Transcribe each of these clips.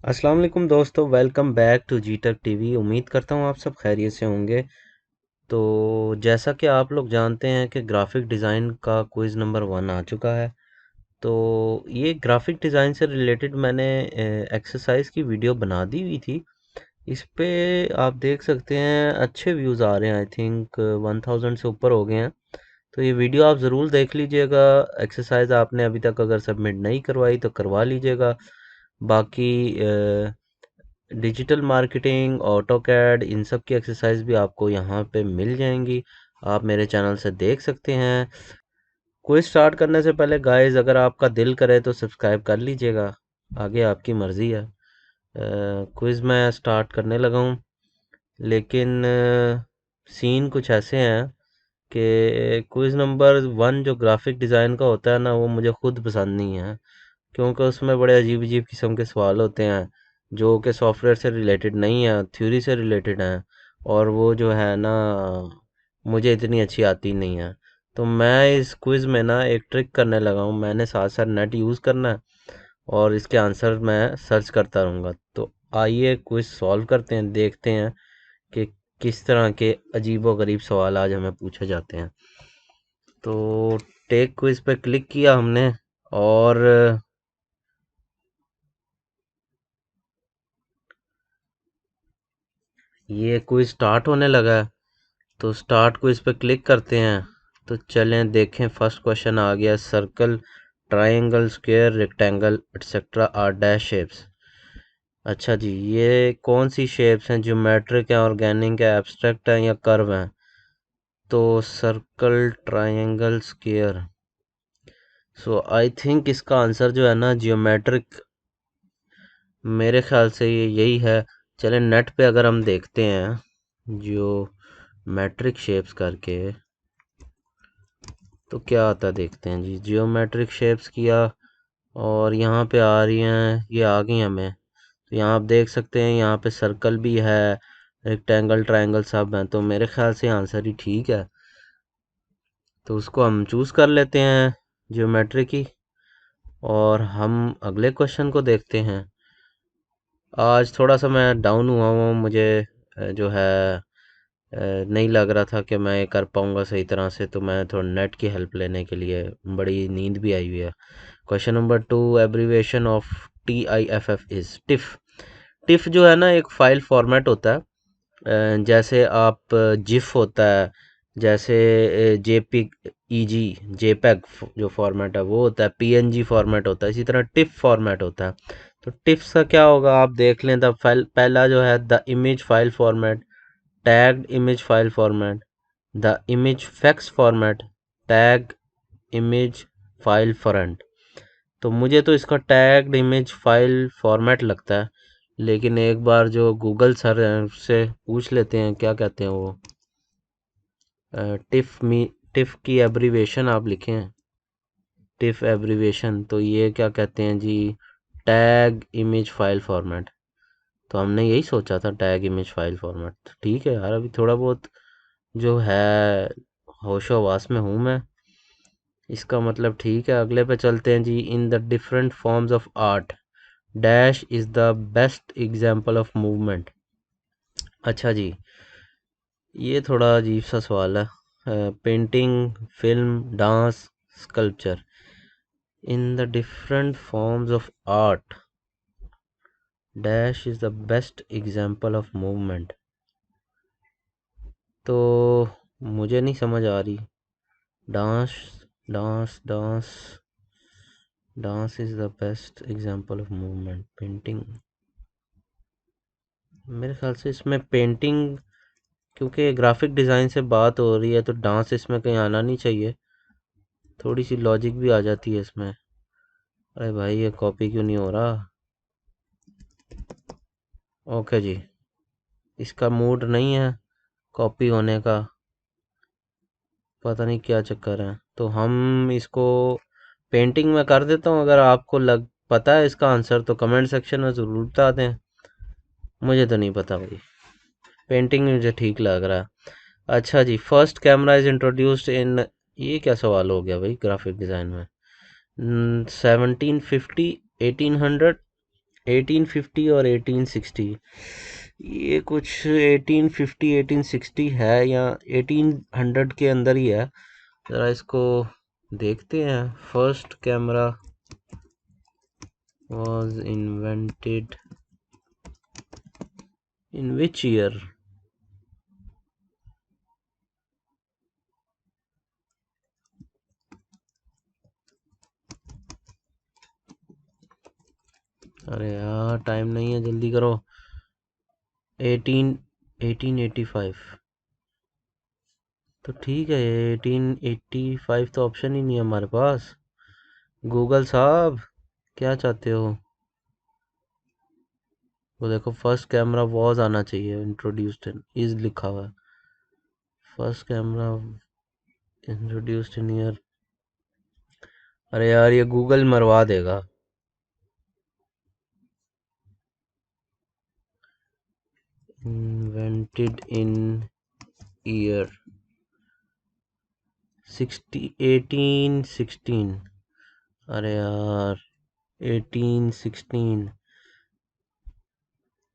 अस्सलाम वालेकुम दोस्तों, welcome back to G Tech TV. उम्मीद करता हूँ आप सब खैरियत से होंगे। तो जैसा कि आप लोग जानते हैं कि ग्राफिक डिज़ाइन का क्विज़ नंबर 1 आ चुका है। तो ये ग्राफिक डिज़ाइन से रिलेटेड मैंने एक्सरसाइज की वीडियो बना दी हुई थी। इस पे आप देख सकते हैं अच्छे व्यूज़ आ रहे हैं। आई थिंक 1000 से ऊपर हो गए हैं। तो ये वीडियो आप ज़रूर देख लीजिएगा। एक्सरसाइज आपने अभी तक अगर सबमिट नहीं करवाई तो करवा लीजिएगा। बाकी डिजिटल मार्केटिंग, ऑटोकैड, इन सब की एक्सरसाइज भी आपको यहाँ पे मिल जाएंगी। आप मेरे चैनल से देख सकते हैं। क्विज स्टार्ट करने से पहले गाइस, अगर आपका दिल करे तो सब्सक्राइब कर लीजिएगा। आगे आपकी मर्ज़ी है। क्विज मैं स्टार्ट करने लगा हूँ, लेकिन सीन कुछ ऐसे हैं कि क्विज नंबर 1 जो ग्राफिक डिज़ाइन का होता है ना, वो मुझे खुद पसंद नहीं है। क्योंकि उसमें बड़े अजीब अजीब किस्म के सवाल होते हैं जो कि सॉफ्टवेयर से रिलेटेड नहीं है, थ्योरी से रिलेटेड हैं। और वो जो है ना, मुझे इतनी अच्छी आती नहीं है। तो मैं इस क्विज़ में ना एक ट्रिक करने लगा हूँ। मैंने साथ साथ नेट यूज़ करना है और इसके आंसर मैं सर्च करता रहूँगा। तो आइए क्विज़ सॉल्व करते हैं, देखते हैं कि किस तरह के अजीबो गरीब सवाल आज हमें पूछे जाते हैं। तो टेक क्विज़ पे क्लिक किया हमने और ये क्विज स्टार्ट होने लगा है। तो स्टार्ट क्विज पे क्लिक करते हैं। तो चलें देखें, फर्स्ट क्वेश्चन आ गया। Circle, triangle, square, rectangle etcetera are dash shapes. अच्छा जी, ये कौन सी शेप्स हैं? ज्योमेट्रिक है, ऑर्गेनिक है, एब्स्ट्रैक्ट है या कर्व है? तो circle, triangle, square. So I think इसका आंसर जो है ना, जियोमेट्रिक, मेरे ख्याल से ये यही है। चलें नेट पे अगर हम देखते हैं जो मैट्रिक शेप्स करके, तो क्या आता है देखते हैं जी। जियोमेट्रिक शेप्स किया और यहाँ पे आ रही हैं, ये आ गई हमें। तो यहाँ आप देख सकते हैं, यहाँ पे सर्कल भी है, रेक्टेंगल, ट्रायंगल सब हैं। तो मेरे ख्याल से आंसर ही ठीक है। तो उसको हम चूज़ कर लेते हैं, जियोमेट्रिक ही। और हम अगले क्वेश्चन को देखते हैं। आज थोड़ा सा मैं डाउन हुआ हूँ। मुझे जो है नहीं लग रहा था कि मैं ये कर पाऊँगा सही तरह से। तो मैं थोड़ा नेट की हेल्प लेने के लिए, बड़ी नींद भी आई हुई है। Question number 2, abbreviation of TIFF is tiff. Tiff जो है ना, एक फाइल फॉर्मेट होता है। जैसे आप जिफ होता है, जैसे जेपिग, ईजी, जेपैग जो फॉर्मेट है वो होता है, PNG फॉर्मेट होता है, इसी तरह टिफ फॉर्मेट होता है। तो टिफ्स का क्या होगा आप देख लें। द फाइल, पहला जो है the image file format, tagged image file format, the image fax format, tag image file front. तो मुझे तो इसका टैग्ड इमेज फाइल फॉर्मेट लगता है, लेकिन एक बार जो गूगल सर हैं उससे पूछ लेते हैं क्या कहते हैं वो। टिफ मी, टिफ की एब्रीवेशन आप लिखें, टिफ एब्रीवेशन। तो ये क्या कहते हैं जी, टैग इमेज फाइल फॉर्मेट। तो हमने यही सोचा था, टैग इमेज फाइल फॉर्मेट। तो ठीक है यार, अभी थोड़ा बहुत जो है होशो हवास में हूँ मैं। इसका मतलब ठीक है। अगले पे चलते हैं जी। In the different forms of art, dash is the best example of movement. अच्छा जी, ये थोड़ा अजीब सा सवाल है। Painting, film, dance, sculpture. In the different forms of art, dash is the best example of movement. तो मुझे नहीं समझ आ रही। Dance, dance, dance, dance is the best example of movement. Painting, मेरे ख्याल से इसमें पेंटिंग, क्योंकि ग्राफिक डिज़ाइन से बात हो रही है तो डांस इसमें कहीं आना नहीं चाहिए। थोड़ी सी लॉजिक भी आ जाती है इसमें। अरे भाई, ये कॉपी क्यों नहीं हो रहा? ओके जी, इसका मूड नहीं है कॉपी होने का, पता नहीं क्या चक्कर है। तो हम इसको पेंटिंग में कर देता हूँ। अगर आपको लग पता है इसका आंसर तो कमेंट सेक्शन में ज़रूर बता दें। मुझे तो नहीं पता भाई, पेंटिंग मुझे ठीक लग रहा है। अच्छा जी, first camera is introduced in, ये क्या सवाल हो गया भाई ग्राफिक डिज़ाइन में। 1750, 1800, 1850 और 1860, ये कुछ 1850 1860 है या 1800 के अंदर ही है। ज़रा इसको देखते हैं। First camera was invented in which year? अरे यार टाइम नहीं है, जल्दी करो। 1885। तो ठीक है, 1885 तो ऑप्शन ही नहीं है हमारे पास। गूगल साहब क्या चाहते हो? वो देखो, फर्स्ट कैमरा वॉज आना चाहिए, इंट्रोड्यूस्ड इन इज लिखा हुआ है। First camera introduced in year. अरे यार ये गूगल मरवा देगा। Invented in year 1816। अरे यार 1816,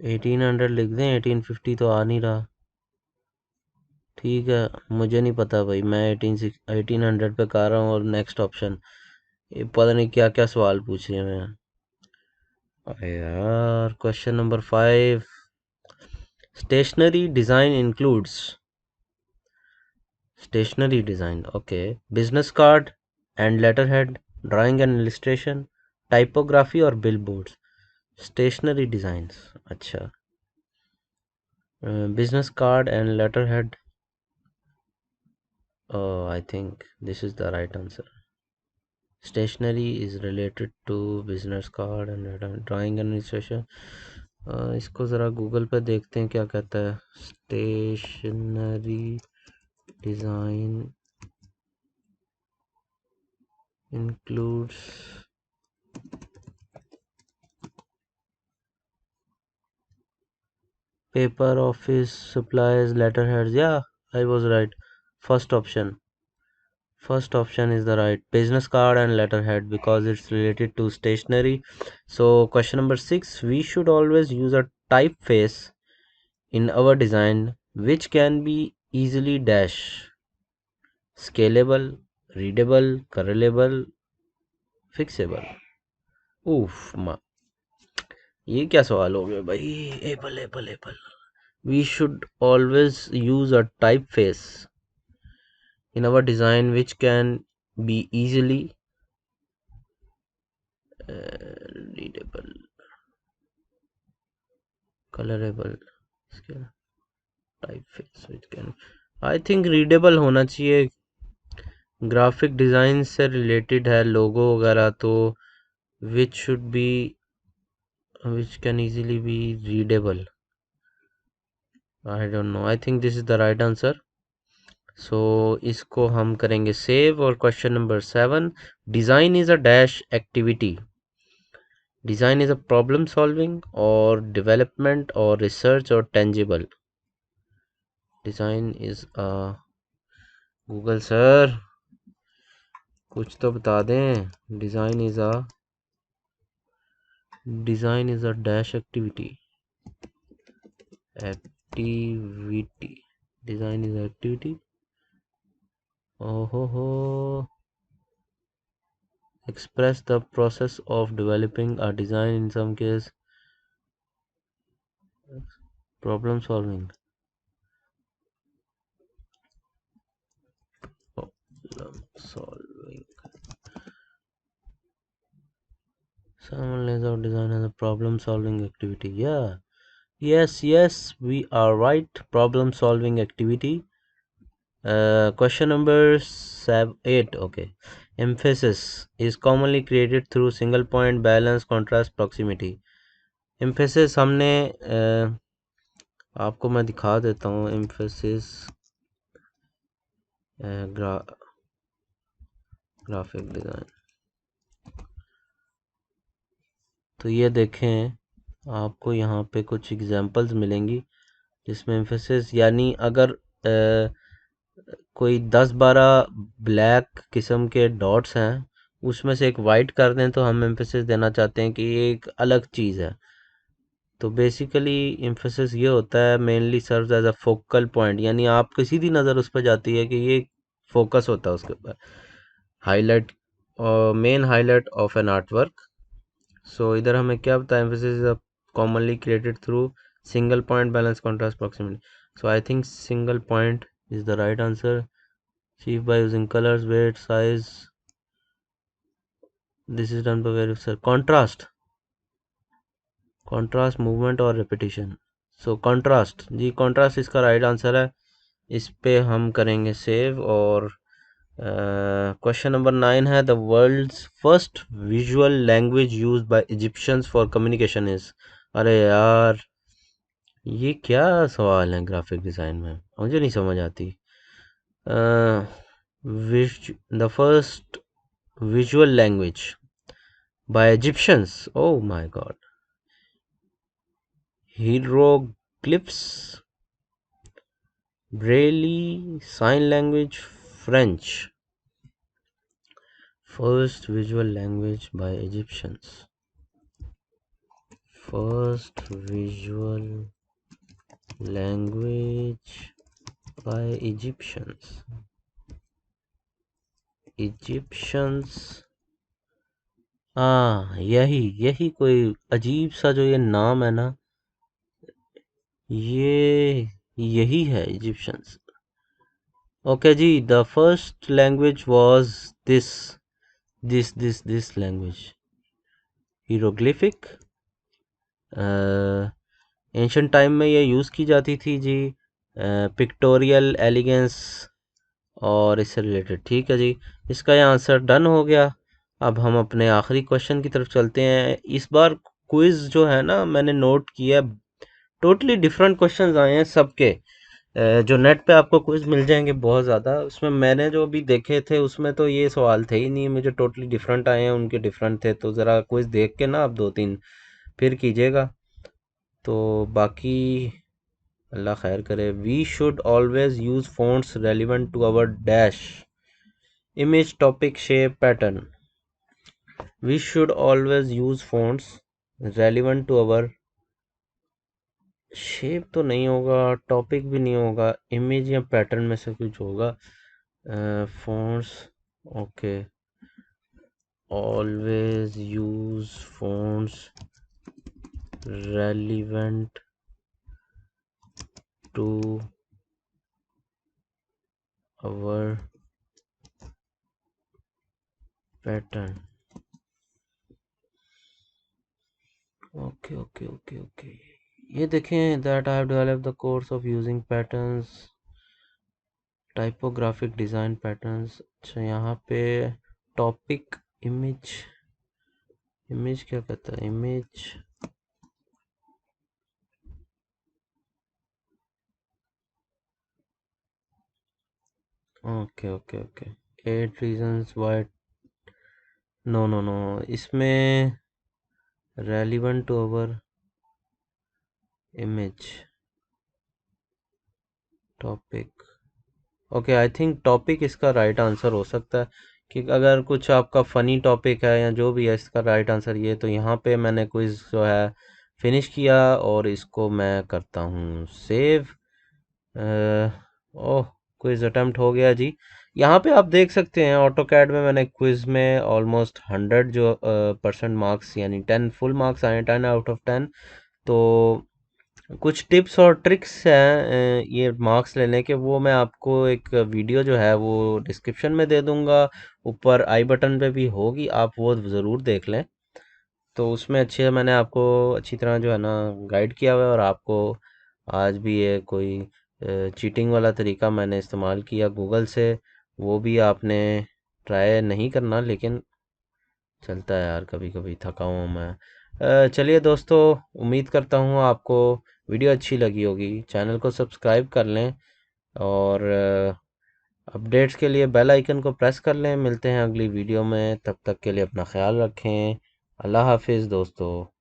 1800 लिख दें, 1850 तो आ नहीं रहा। ठीक है, मुझे नहीं पता भाई, मैं 1800 पे कर रहा हूँ। और नेक्स्ट ऑप्शन, ये पता नहीं क्या क्या सवाल पूछ रहे हैं। अरे यार question number 5, stationery design includes. Stationery design, okay. Business card and letter head, drawing and illustration, typography और बिल बोर्ड्स। स्टेशनरी डिजाइंस, अच्छा। Business card and letter head, I think this is the right answer. Stationery is related to business card and drawing and illustration. इसको ज़रा Google पे देखते हैं क्या कहता है। Stationery design includes paper, office supplies, letterheads. Yeah, I was right. First option. First option is the right. Business card and letterhead, because it's related to stationery. So question number 6. We should always use a typeface in our design which can be easily dash, scalable, readable, colorable, fixable. Oof, ये क्या सवाल हो गया भाई? Apple Apple Apple. We should always use a typeface in our design which can be easily readable, colorable, typeface which can, I think readable होना चाहिए। Graphic design से related है, लोगो वगैरह, तो which should be, which can easily be readable. I don't know, I think this is the right answer. सो इसको हम करेंगे save. और question number 7, design is a dash activity. Design is a problem solving और development और research और tangible. Design is a, Google sir कुछ तो बता दें। Design is a dash activity. Activity, design is activity. ओहो हो, express the process of developing a design, in some case problem solving. Problem solving, someone lays out design as a problem solving activity. Yeah, yes, we are right. Problem solving activity. Question number 8, okay. Emphasis is commonly created through single point, balance, contrast, proximity. Emphasis हमने आपको मैं दिखा देता हूँ। emphasis graphic design, तो ये देखें, आपको यहाँ पे कुछ एग्जांपल्स मिलेंगी जिसमें एम्फेसिस, यानी अगर कोई 10-12 ब्लैक किस्म के डॉट्स हैं उसमें से एक वाइट कर दें तो हम एम्फेसिस देना चाहते हैं कि ये एक अलग चीज़ है। तो बेसिकली एम्फेसिस ये होता है, mainly serves as a focal point, यानी आपकी सीधी नज़र उस पर जाती है कि ये फोकस होता है उसके ऊपर। Highlight, main highlight of an art work. So इधर हमें क्या बताया, emphasis is commonly created through single point balance contrast proximity. So I think single point is the right answer. Achieve by using colours, weight, size. This is done by various contrast, contrast, movement और repetition. So contrast जी, contrast इसका right answer है। इस पे हम करेंगे save. और question number 9 है, the world's first visual language used by Egyptians for communication is. अरे यार, ये क्या सवाल है ग्राफिक डिज़ाइन में, मुझे नहीं समझ आती। The first visual language by Egyptians, oh my god. Hieroglyphs, Braille, sign language, French. First visual language by Egyptians, first visual language by Egyptians, Egyptians. हाँ, यही यही कोई अजीब सा जो ये नाम है ना, ये यही है इजिप्शियंस। ओके जी, the first language was this, this language, hieroglyphic. Ancient time में ये यूज़ की जाती थी जी, पिक्टोरियल एलिगेंस और इससे रिलेटेड। ठीक है जी, इसका ये आंसर डन हो गया। अब हम अपने आखिरी क्वेश्चन की तरफ चलते हैं। इस बार क्विज़ जो है ना, मैंने नोट किया, टोटली डिफरेंट क्वेश्चंस आए हैं सबके। जो नेट पे आपको क्विज मिल जाएंगे बहुत ज़्यादा, उसमें मैंने जो भी देखे थे उसमें तो ये सवाल थे ही नहीं, मुझे टोटली डिफरेंट आए हैं, उनके डिफरेंट थे। तो ज़रा क्विज देख के ना आप दो तीन फिर कीजिएगा। तो बाकी अल्लाह खैर करे। We should always use fonts relevant to our dash image, topic, shape, pattern. We should always use fonts relevant to our, shape तो नहीं होगा, टॉपिक भी नहीं होगा, इमेज या पैटर्न में से कुछ होगा। Fonts, okay, always use fonts relevant to our pattern. Okay okay okay okay, ये देखें, that I have developed the course of using patterns, typographic design patterns. अच्छा, यहाँ पे टॉपिक, इमेज, इमेज क्या कहता है, image, okay okay okay. 8 reasons why, no no no, इसमें relevant to our image, topic. Okay, I think topic इसका right answer हो सकता है, कि अगर कुछ आपका फ़नी टॉपिक है या जो भी है, इसका राइट आंसर ये। तो यहाँ पे मैंने क्विज़ जो है फिनिश किया और इसको मैं करता हूँ सेव। ओह, क्विज़ अटेम्प्ट हो गया जी। यहाँ पे आप देख सकते हैं ऑटो कैड में मैंने क्विज़ में ऑलमोस्ट 100 जो परसेंट मार्क्स, यानी 10 फुल मार्क्स आए, 10 आउट ऑफ 10। तो कुछ टिप्स और ट्रिक्स हैं ये मार्क्स लेने के, वो मैं आपको एक वीडियो जो है वो डिस्क्रिप्शन में दे दूंगा, ऊपर आई बटन पे भी होगी, आप वो ज़रूर देख लें। तो उसमें अच्छे मैंने आपको अच्छी तरह जो है ना गाइड किया हुआ है। और आपको आज भी ये कोई चीटिंग वाला तरीका मैंने इस्तेमाल किया गूगल से, वो भी आपने ट्राई नहीं करना, लेकिन चलता है यार, कभी कभी थका हुआ मैं। चलिए दोस्तों, उम्मीद करता हूँ आपको वीडियो अच्छी लगी होगी। चैनल को सब्सक्राइब कर लें और अपडेट्स के लिए बेल आइकन को प्रेस कर लें। मिलते हैं अगली वीडियो में, तब तक के लिए अपना ख्याल रखें। अल्लाह हाफिज़ दोस्तों।